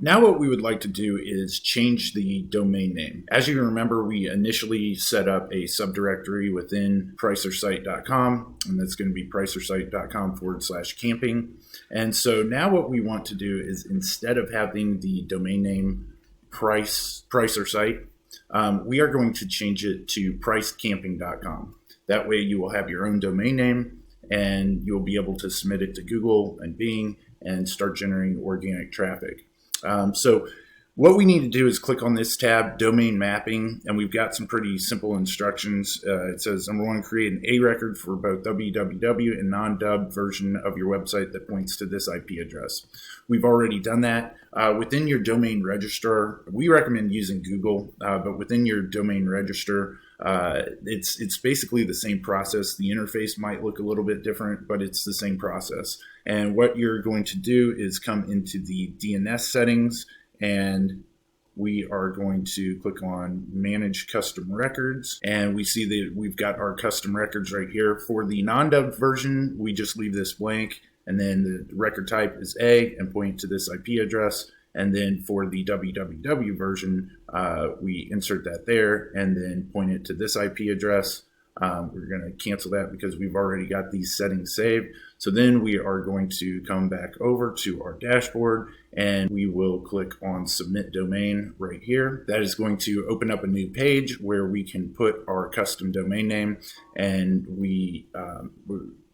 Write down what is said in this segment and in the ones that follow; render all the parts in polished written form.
Now what we would like to do is change the domain name. As you remember, we initially set up a subdirectory within pricersite.com, and that's going to be pricersite.com/camping. And so now what we want to do is, instead of having the domain name pricersite, we are going to change it to pricecamping.com. That way you will have your own domain name and you'll be able to submit it to Google and Bing and start generating organic traffic. So what we need to do is click on this tab, Domain Mapping, and we've got some pretty simple instructions. It says, number one, create an A record for both www and non-dubbed version of your website that points to this IP address. We've already done that. Within your domain registrar, we recommend using Google, but within your domain registrar, it's basically the same process. The interface might look a little bit different, but it's the same process. And what you're going to do is come into the DNS settings, and we are going to click on Manage Custom Records, and we see that we've got our custom records right here. For the non-dubbed version, we just leave this blank, and then the record type is A and point to this IP address. And then for the www version, we insert that there and then point it to this IP address. We're going to cancel that because we've already got these settings saved. So then we are going to come back over to our dashboard and we will click on Submit Domain right here. That is going to open up a new page where we can put our custom domain name, and we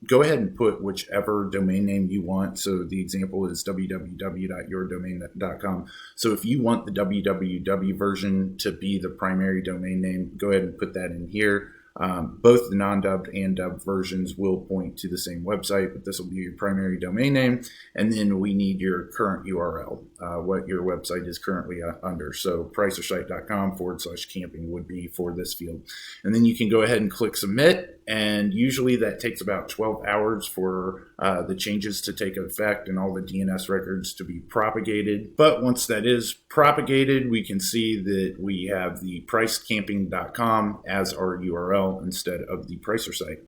go ahead and put whichever domain name you want. So the example is www.yourdomain.com. So if you want the www version to be the primary domain name, go ahead and put that in here. Both the non-dubbed and dubbed versions will point to the same website, but this will be your primary domain name. And then we need your current URL, what your website is currently under. So pricersite.com/camping would be for this field. And then you can go ahead and click Submit. And usually that takes about 12 hours for the changes to take effect and all the DNS records to be propagated. But once that is propagated, we can see that we have the pricecamping.com as our URL instead of the Pricer site.